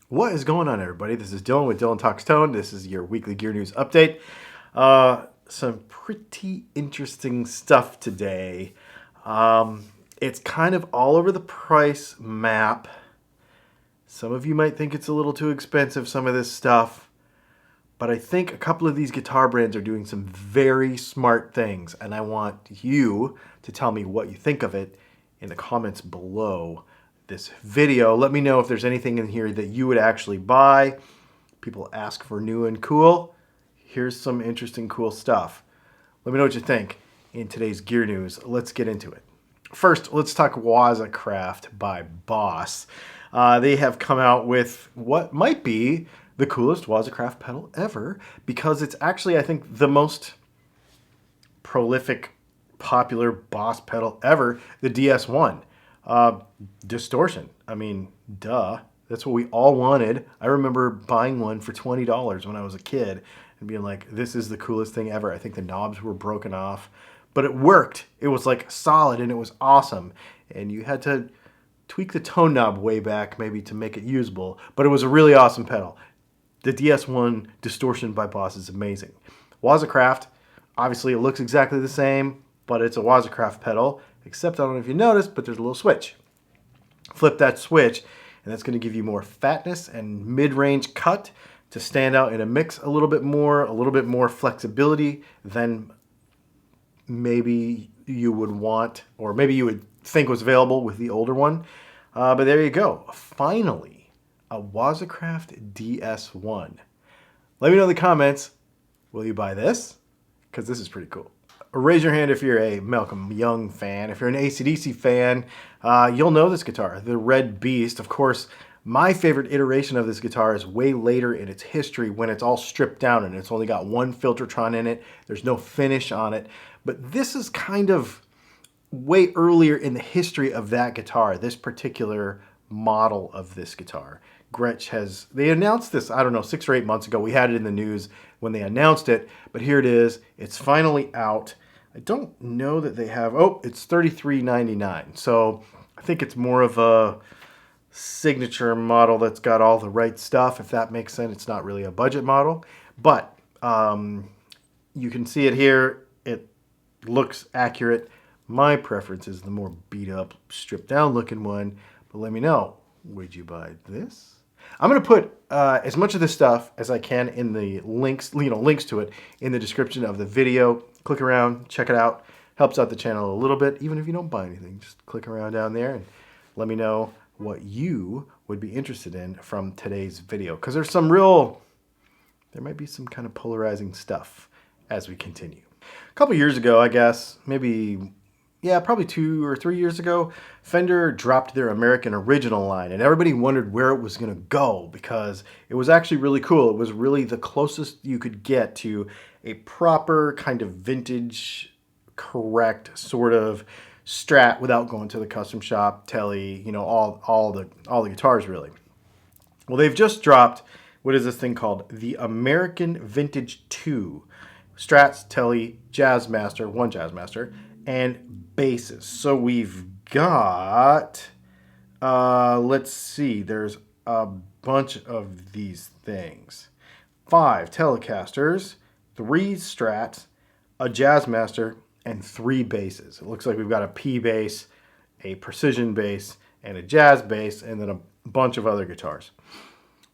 What is going on, everybody? This is Dylan with Dylan Talks Tone. This is your weekly gear news update. Some pretty interesting stuff today. It's kind of all over the price map. Some of you might think it's a little too expensive, some of this stuff. But I think a couple of these guitar brands are doing some very smart things. And I want you to tell me what you think of it in the comments below this video. Let me know if there's anything in here that you would actually buy. People ask for new and cool. Here's some interesting, cool stuff. Let me know what you think in today's gear news. Let's get into it. First, let's talk Wazacraft by Boss. They have come out with what might be the coolest Wazacraft pedal ever, because it's actually, I think, the most prolific, popular Boss pedal ever, the DS1. Distortion. I mean, duh. That's what we all wanted. I remember buying one for $20 when I was a kid and being like, this is the coolest thing ever. I think the knobs were broken off, but it worked. It was like solid and it was awesome. And you had to tweak the tone knob way back maybe to make it usable, but it was a really awesome pedal. The DS1 Distortion by Boss is amazing. Wazacraft, obviously it looks exactly the same, but it's a Wazacraft pedal. Except, I don't know if you noticed, but there's a little switch. Flip that switch, and that's going to give you more fatness and mid-range cut to stand out in a mix a little bit more flexibility than maybe you would want, or maybe you would think was available with the older one. But there you go. Finally, a Wazacraft DS1. Let me know in the comments, will you buy this? Because this is pretty cool. Raise your hand if you're a Malcom Young fan. If you're an AC/DC fan, you'll know this guitar, the Red Beast. Of course, my favorite iteration of this guitar is way later in its history when it's all stripped down and it's only got one Filtertron in it. There's no finish on it. But this is kind of way earlier in the history of that guitar, this particular model of this guitar. Gretsch they announced this, I don't know, 6 or 8 months ago. We had it in the news when they announced it, but here it is. It's finally out. I don't know that they have, it's $33.99. So I think it's more of a signature model that's got all the right stuff, if that makes sense. It's not really a budget model, but you can see it here. It looks accurate. My preference is the more beat up, stripped down looking one, but let me know, would you buy this? I'm going to put as much of this stuff as I can in the links to it in the description of the video. Click around, check it out. Helps out the channel a little bit, even if you don't buy anything. Just click around down there and let me know what you would be interested in from today's video. Because there might be some kind of polarizing stuff as we continue. A couple years ago, I guess, probably 2 or 3 years ago, Fender dropped their American Original line, and everybody wondered where it was going to go because it was actually really cool. It was really the closest you could get to a proper kind of vintage, correct sort of Strat without going to the custom shop, Telly, all the guitars really. Well, they've just dropped, what is this thing called? The American Vintage 2. Strats, Telly, Jazzmaster, one Jazzmaster, and basses. So we've got, let's see, there's a bunch of these things. 5 Telecasters, 3 Strats, a Jazzmaster, and 3 basses. It looks like we've got a P bass, a Precision bass, and a Jazz bass, and then a bunch of other guitars.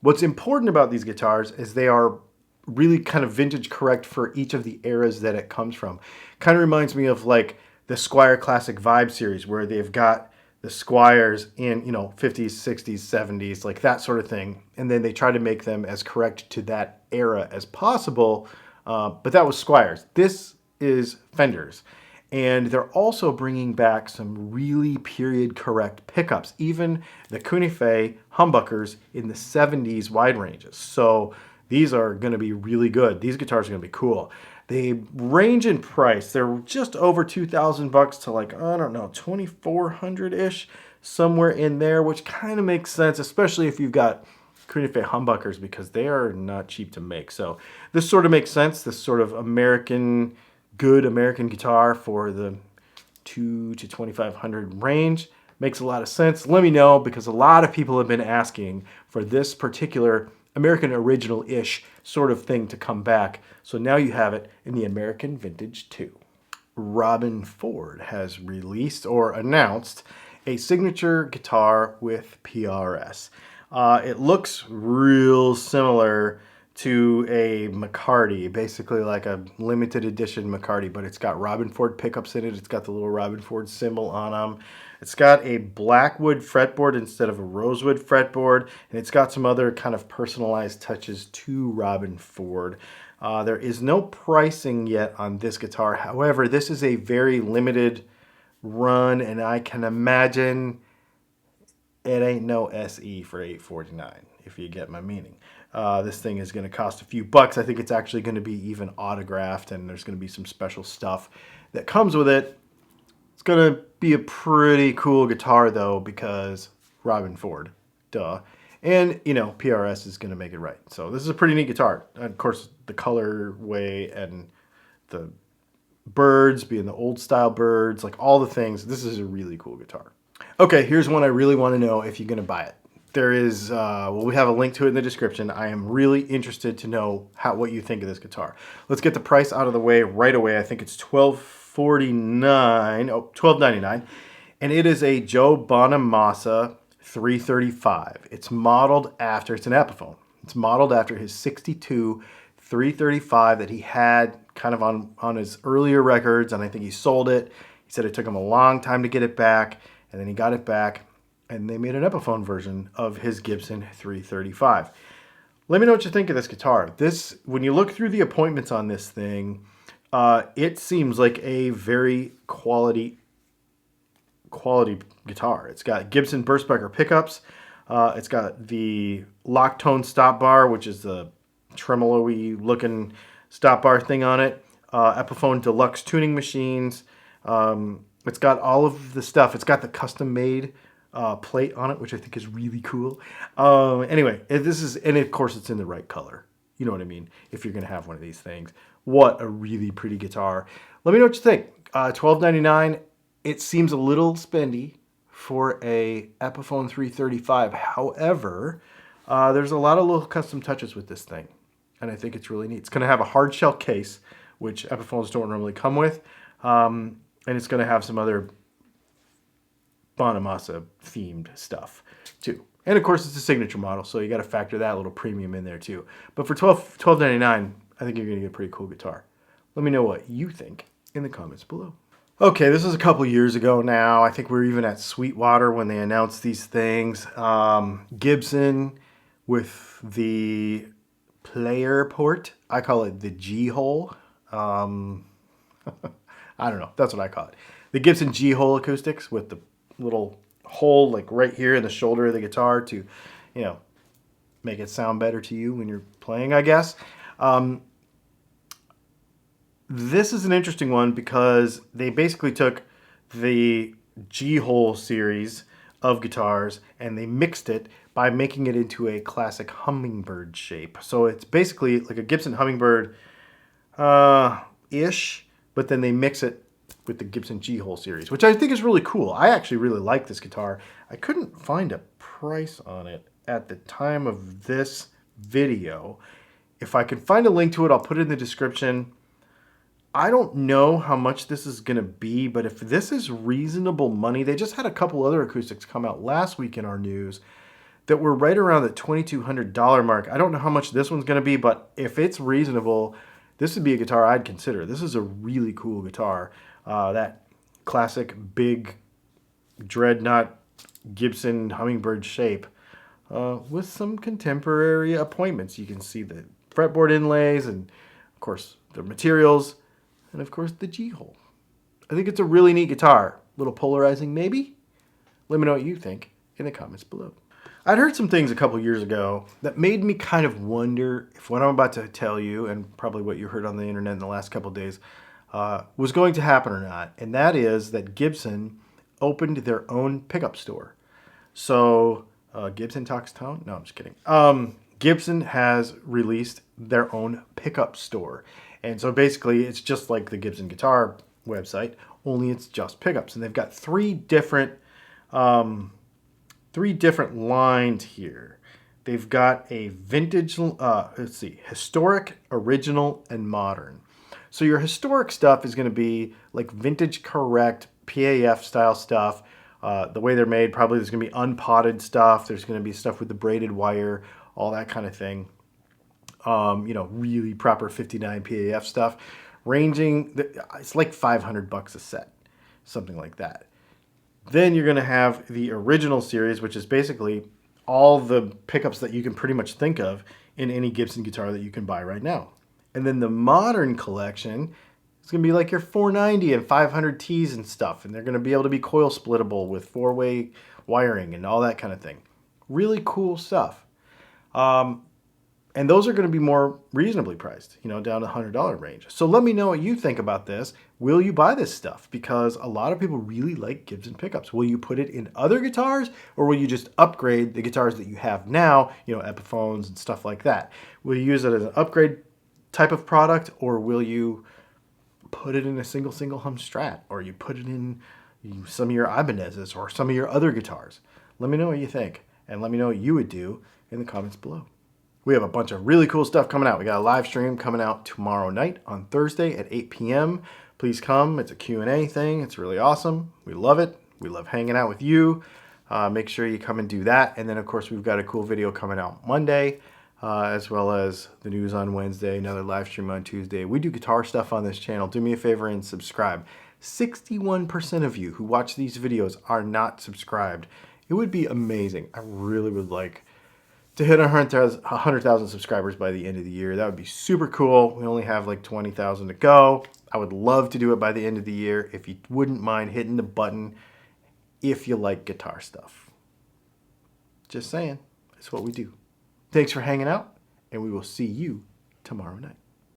What's important about these guitars is they are really kind of vintage correct for each of the eras that it comes from. Kind of reminds me of like the Squier Classic Vibe series where they've got the Squiers in, 50s, 60s, 70s, like that sort of thing. And then they try to make them as correct to that era as possible. But that was Squiers. This is Fenders. And they're also bringing back some really period correct pickups, even the Cunife humbuckers in the 70s wide ranges. So these are going to be really good. These guitars are going to be cool. They range in price. They're just over $2,000 to like, I don't know, $2,400-ish, somewhere in there, which kind of makes sense, especially if you've got Cunife humbuckers because they are not cheap to make. So this sort of makes sense, this sort of good American guitar for the $2,000 to $2,500 range. Makes a lot of sense. Let me know because a lot of people have been asking for this particular American original-ish sort of thing to come back. So now you have it in the American Vintage 2. Robben Ford has released or announced a signature guitar with PRS. It looks real similar to a McCarty, basically like a limited edition McCarty, but it's got Robben Ford pickups in it. It's got the little Robben Ford symbol on them. It's got a blackwood fretboard instead of a rosewood fretboard, and it's got some other kind of personalized touches to Robben Ford. There is no pricing yet on this guitar. However, this is a very limited run, and I can imagine it ain't no SE for $849, if you get my meaning. This thing is going to cost a few bucks. I think it's actually going to be even autographed, and there's going to be some special stuff that comes with it. It's going to be a pretty cool guitar, though, because Robben Ford, duh. And, you know, PRS is going to make it right. So this is a pretty neat guitar. And of course, the colorway and the birds being the old style birds, like all the things. This is a really cool guitar. Okay, here's one I really want to know if you're going to buy it. There is, well, we have a link to it in the description. I am really interested to know what you think of this guitar. Let's get the price out of the way right away. I think it's $12.99, and it is a Joe Bonamassa 335. It's modeled after, it's an Epiphone. It's modeled after his 62 335 that he had kind of on his earlier records, and I think he sold it. He said it took him a long time to get it back, and then he got it back, and they made an Epiphone version of his Gibson 335. Let me know what you think of this guitar. This, when you look through the appointments on this thing, it seems like a very quality guitar. It's got Gibson burstbreaker pickups. It's got the lock tone stop bar, which is the tremolo-y looking stop bar thing on it. Epiphone deluxe tuning machines. It's got all of the stuff. It's got the custom made plate on it, which I think is really cool. Anyway, this is, and of course it's in the right color. You know what I mean? If you're going to have one of these things. What a really pretty guitar. Let me know what you think. $12.99. It seems a little spendy for a Epiphone 335. However, there's a lot of little custom touches with this thing, and I think it's really neat. It's going to have a hard shell case, which Epiphones don't normally come with, and it's going to have some other Bonamassa themed stuff too. And of course, it's a signature model, so you got to factor that little premium in there too. But for $12.99, I think you're going to get a pretty cool guitar. Let me know what you think in the comments below. Okay, this is a couple years ago now. I think we were even at Sweetwater when they announced these things. Gibson with the player port. I call it the G-hole. I don't know. That's what I call it. The Gibson G-hole acoustics with the little hole like right here in the shoulder of the guitar to, you know, make it sound better to you when you're playing, I guess. This is an interesting one because they basically took the G-hole series of guitars and they mixed it by making it into a classic hummingbird shape. So it's basically like a Gibson hummingbird ish, but then they mix it with the Gibson G-hole series, which I think is really cool. I actually really like this guitar. I couldn't find a price on it at the time of this video. If I can find a link to it, I'll put it in the description. I don't know how much this is going to be, but if this is reasonable money, they just had a couple other acoustics come out last week in our news that were right around the $2,200 mark. I don't know how much this one's going to be, but if it's reasonable, this would be a guitar I'd consider. This is a really cool guitar. That classic big dreadnought Gibson hummingbird shape with some contemporary appointments. You can see the fretboard inlays and, of course, the materials. And of course, the G-hole. I think it's a really neat guitar. A little polarizing, maybe? Let me know what you think in the comments below. I'd heard some things a couple years ago that made me kind of wonder if what I'm about to tell you, and probably what you heard on the internet in the last couple of days, was going to happen or not. And that is that Gibson opened their own pickup store. So, Gibson talks tone? No, I'm just kidding. Gibson has released their own pickup store. And so basically it's just like the Gibson guitar website, only it's just pickups. And they've got three different lines here. They've got a vintage, let's see, historic, original, and modern. So your historic stuff is going to be like vintage correct PAF style stuff. The way they're made, probably there's going to be unpotted stuff. There's going to be stuff with the braided wire, all that kind of thing. Really proper 59 PAF stuff, it's like $500 a set, something like that. Then you're going to have the original series, which is basically all the pickups that you can pretty much think of in any Gibson guitar that you can buy right now. And then the modern collection is going to be like your 490 and 500 Ts and stuff. And they're going to be able to be coil splittable with four-way wiring and all that kind of thing. Really cool stuff. And those are going to be more reasonably priced, down to the $100 range. So let me know what you think about this. Will you buy this stuff? Because a lot of people really like Gibson pickups. Will you put it in other guitars, or will you just upgrade the guitars that you have now, Epiphones and stuff like that? Will you use it as an upgrade type of product, or will you put it in a single hum Strat, or you put it in some of your Ibanez's or some of your other guitars? Let me know what you think, and let me know what you would do in the comments below. We have a bunch of really cool stuff coming out. We got a live stream coming out tomorrow night on Thursday at 8 p.m. Please come. It's a Q&A thing. It's really awesome. We love it. We love hanging out with you. Make sure you come and do that. And then, of course, we've got a cool video coming out Monday, as well as the news on Wednesday, another live stream on Tuesday. We do guitar stuff on this channel. Do me a favor and subscribe. 61% of you who watch these videos are not subscribed. It would be amazing. I really would like to hit 100,000 subscribers by the end of the year. That would be super cool. We only have like 20,000 to go. I would love to do it by the end of the year. If you wouldn't mind hitting the button if you like guitar stuff. Just saying. That's what we do. Thanks for hanging out, and we will see you tomorrow night.